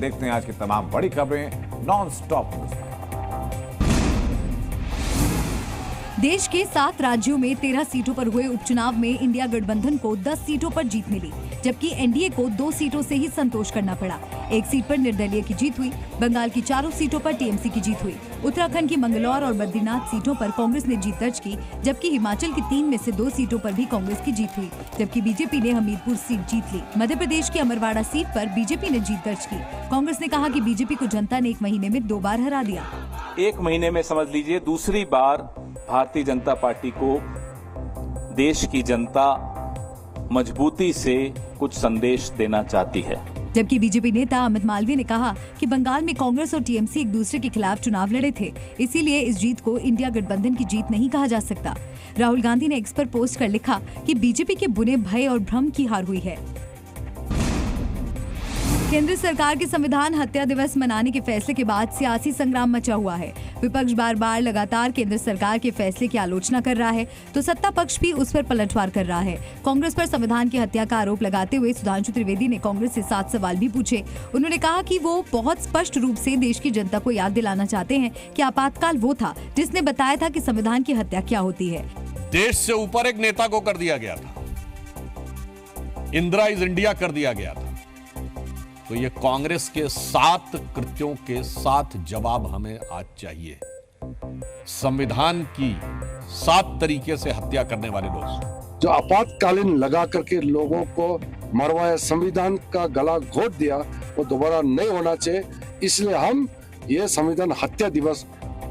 देखते हैं आज की तमाम बड़ी खबरें नॉन स्टॉप न्यूज में। देश के 7 राज्यों में 13 सीटों पर हुए उपचुनाव में इंडिया गठबंधन को 10 सीटों पर जीत मिली, जबकि एनडीए को 2 सीटों से ही संतोष करना पड़ा। 1 सीट पर निर्दलीय की जीत हुई। बंगाल की 4 सीटों पर टीएमसी की जीत हुई। उत्तराखंड की मंगलौर और बद्रीनाथ सीटों पर कांग्रेस ने जीत दर्ज की, जबकि हिमाचल की 3 में से 2 सीटों पर भी कांग्रेस की जीत हुई, जबकि बीजेपी ने हमीरपुर सीट जीत ली। मध्य प्रदेश की अमरवाड़ा सीट पर बीजेपी ने जीत दर्ज की। कांग्रेस ने कहा कि बीजेपी को जनता ने 1 महीने में 2 बार हरा दिया। 1 महीने में समझ लीजिए दूसरी बार भारतीय जनता पार्टी को देश की जनता मजबूती से कुछ संदेश देना चाहती है। जबकि बीजेपी नेता अमित मालवीय ने कहा कि बंगाल में कांग्रेस और टीएमसी एक दूसरे के खिलाफ चुनाव लड़े थे, इसीलिए इस जीत को इंडिया गठबंधन की जीत नहीं कहा जा सकता। राहुल गांधी ने एक्स पर पोस्ट कर लिखा कि बीजेपी के बुने भय और भ्रम की हार हुई है। केंद्र सरकार के संविधान हत्या दिवस मनाने के फैसले के बाद सियासी संग्राम मचा हुआ है। विपक्ष बार बार लगातार केंद्र सरकार के फैसले की आलोचना कर रहा है, तो सत्ता पक्ष भी उस पर पलटवार कर रहा है। कांग्रेस पर संविधान की हत्या का आरोप लगाते हुए सुधांशु त्रिवेदी ने कांग्रेस से 7 सवाल भी पूछे। उन्होंने कहा कि वो बहुत स्पष्ट रूप से देश की जनता को याद दिलाना चाहते हैं कि आपातकाल वो था जिसने बताया था कि संविधान की हत्या क्या होती है। देश से ऊपर एक नेता को कर दिया गया था, इंदिरा इज इंडिया कर दिया गया था। तो ये कांग्रेस के 7 कृत्यों के 7 जवाब हमें आज चाहिए। संविधान की 7 तरीके से हत्या करने वाले लोग जो आपातकालीन लगा करके लोगों को मरवाया, संविधान का गला घोट दिया, वो दोबारा नहीं होना चाहिए। इसलिए हम ये संविधान हत्या दिवस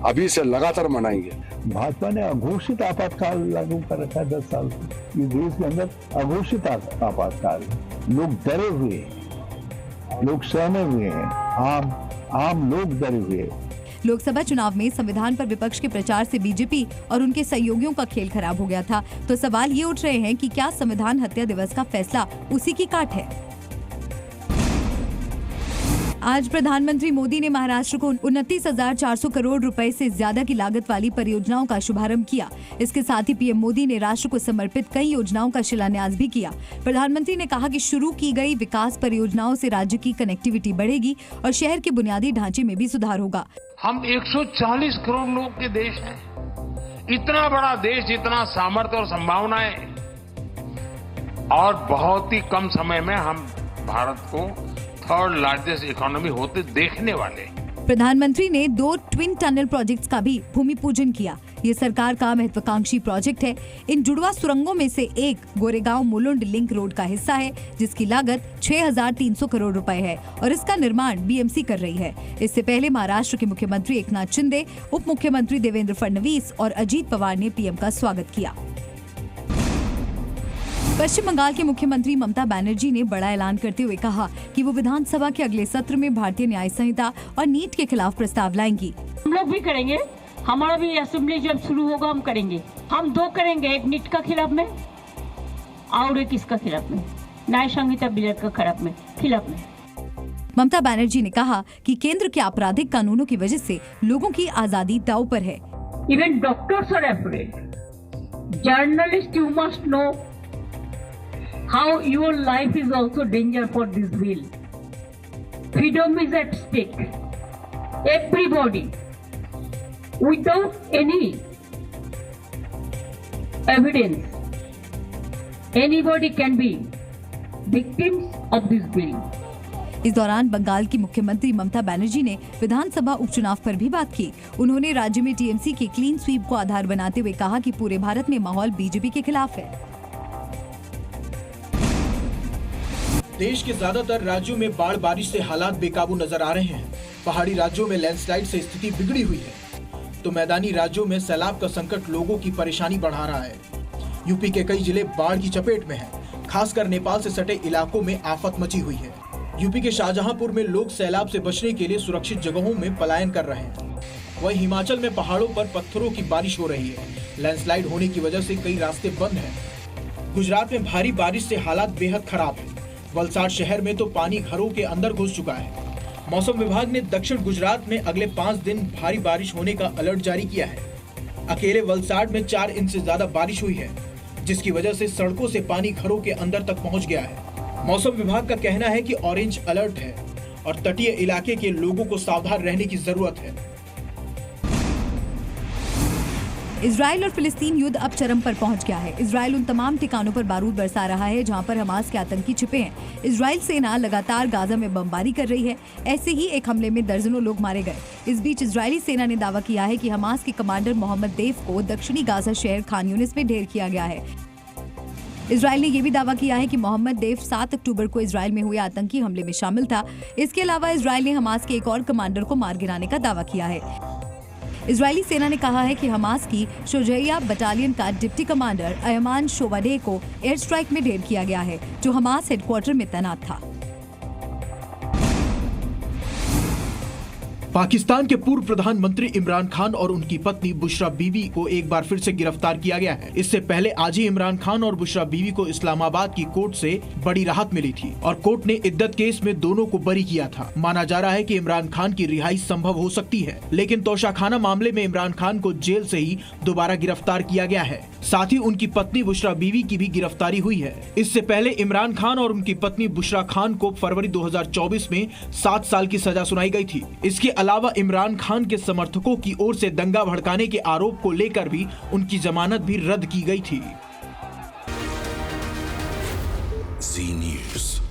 अभी से लगातार मनाएंगे। भाजपा ने अघोषित आपातकाल लागू कर रखा है 10 साल से। इस देश के अंदर अघोषित आपातकाल, लोग डरे हुए हैं, लोग सहमे हुए हैं, आम लोग डरे हुए हैं। लोकसभा चुनाव में संविधान पर विपक्ष के प्रचार से बीजेपी और उनके सहयोगियों का खेल खराब हो गया था, तो सवाल ये उठ रहे हैं कि क्या संविधान हत्या दिवस का फैसला उसी की काट है। आज प्रधानमंत्री मोदी ने महाराष्ट्र को 29,400 करोड़ रुपए से ज्यादा की लागत वाली परियोजनाओं का शुभारंभ किया। इसके साथ ही पीएम मोदी ने राष्ट्र को समर्पित कई योजनाओं का शिलान्यास भी किया। प्रधानमंत्री ने कहा कि शुरू की गई विकास परियोजनाओं से राज्य की कनेक्टिविटी बढ़ेगी और शहर के बुनियादी ढांचे में भी सुधार होगा। हम 140 करोड़ लोग के देश हैं। इतना बड़ा देश, इतना सामर्थ्य और संभावनाएं, और बहुत ही कम समय में हम भारत को 3rd लार्जेस्ट इकोनॉमी होते देखने वाले। प्रधानमंत्री ने 2 ट्विन टनल प्रोजेक्ट्स का भी भूमि पूजन किया। ये सरकार का महत्वाकांक्षी प्रोजेक्ट है। इन जुड़वा सुरंगों में से एक गोरेगांव मुलुंड लिंक रोड का हिस्सा है, जिसकी लागत 6,300 करोड़ रुपए है और इसका निर्माण बीएमसी कर रही है। इससे पहले महाराष्ट्र के मुख्यमंत्री एकनाथ शिंदे, उप मुख्यमंत्री देवेंद्र फडणवीस और अजीत पवार ने पीएम का स्वागत किया। पश्चिम बंगाल के मुख्यमंत्री ममता बनर्जी ने बड़ा ऐलान करते हुए कहा कि वो विधानसभा के अगले सत्र में भारतीय न्याय संहिता और नीट के खिलाफ प्रस्ताव लाएंगी। हम लोग भी करेंगे, हमारा भी असेंबली जब शुरू होगा हम करेंगे। हम 2 करेंगे, एक नीट का खिलाफ में और एक इसका खिलाफ में, न्याय संहिता बिल का खिलाफ में। ममता बनर्जी ने कहा कि केंद्र के आपराधिक कानूनों की वजह से लोगों की आजादी दांव पर है। Even doctors are afraid, journalist you must know how your life is also danger for this bill. Freedom is at stake. Everybody, without any evidence, anybody can be victims of this bill. इस दौरान बंगाल की मुख्यमंत्री ममता बनर्जी ने विधानसभा उपचुनाव पर भी बात की। उन्होंने राज्य में टीएमसी के क्लीन स्वीप को आधार बनाते हुए कहा कि पूरे भारत में माहौल बीजेपी के खिलाफ है। देश के ज्यादातर राज्यों में बाढ़ बारिश से हालात बेकाबू नजर आ रहे हैं। पहाड़ी राज्यों में लैंडस्लाइड से स्थिति बिगड़ी हुई है, तो मैदानी राज्यों में सैलाब का संकट लोगों की परेशानी बढ़ा रहा है। यूपी के कई जिले बाढ़ की चपेट में हैं, खासकर नेपाल से सटे इलाकों में आफत मची हुई है। यूपी के शाहजहांपुर में लोग सैलाब से बचने के लिए सुरक्षित जगहों में पलायन कर रहे हैं। वहीं हिमाचल में पहाड़ों पर पत्थरों की बारिश हो रही है। लैंडस्लाइड होने की वजह से कई रास्ते बंद हैं। गुजरात में भारी बारिश से हालात बेहद खराब है। वलसाड शहर में तो पानी घरों के अंदर घुस चुका है। मौसम विभाग ने दक्षिण गुजरात में अगले 5 दिन भारी बारिश होने का अलर्ट जारी किया है। अकेले वलसाड में 4 इंच से ज्यादा बारिश हुई है, जिसकी वजह से सड़कों से पानी घरों के अंदर तक पहुंच गया है। मौसम विभाग का कहना है कि ऑरेंज अलर्ट है और तटीय इलाके के लोगों को सावधान रहने की जरूरत है। इजराइल और फिलिस्तीन युद्ध अब चरम पर पहुंच गया है। इजराइल उन तमाम ठिकानों पर बारूद बरसा रहा है जहां पर हमास के आतंकी छिपे हैं। इजराइल सेना लगातार गाजा में बमबारी कर रही है। ऐसे ही एक हमले में दर्जनों लोग मारे गए। इस बीच इजरायली सेना ने दावा किया है कि हमास के कमांडर मोहम्मद देफ को दक्षिणी गाजा शहर खान यूनिस में ढेर किया गया है। इजराइल ने यह भी दावा किया है कि मोहम्मद देफ 7 अक्टूबर को इजराइल में हुए आतंकी हमले में शामिल था। इसके अलावा इजराइल ने हमास के एक और कमांडर को मार गिराने का दावा किया है। इजरायली सेना ने कहा है कि हमास की शुजैया बटालियन का डिप्टी कमांडर अयमान शोवाडेह को एयर स्ट्राइक में ढेर किया गया है, जो हमास हेडक्वार्टर में तैनात था। पाकिस्तान के पूर्व प्रधानमंत्री इमरान खान और उनकी पत्नी बुशरा बीबी को एक बार फिर से गिरफ्तार किया गया है। इससे पहले आज ही इमरान खान और बुशरा बीबी को इस्लामाबाद की कोर्ट से बड़ी राहत मिली थी और कोर्ट ने इद्दत केस में दोनों को बरी किया था। माना जा रहा है कि इमरान खान की रिहाई संभव हो सकती है, लेकिन तोशाखाना मामले में इमरान खान को जेल से ही दोबारा गिरफ्तार किया गया है। साथ ही उनकी पत्नी बुशरा बीबी की भी गिरफ्तारी हुई है। इससे पहले इमरान खान और उनकी पत्नी बुशरा खान को फरवरी 2024 में 7 साल की सजा सुनाई गई थी। इसके अलावा इमरान खान के समर्थकों की ओर से दंगा भड़काने के आरोप को लेकर भी उनकी जमानत भी रद्द की गई थी। जी न्यूज़।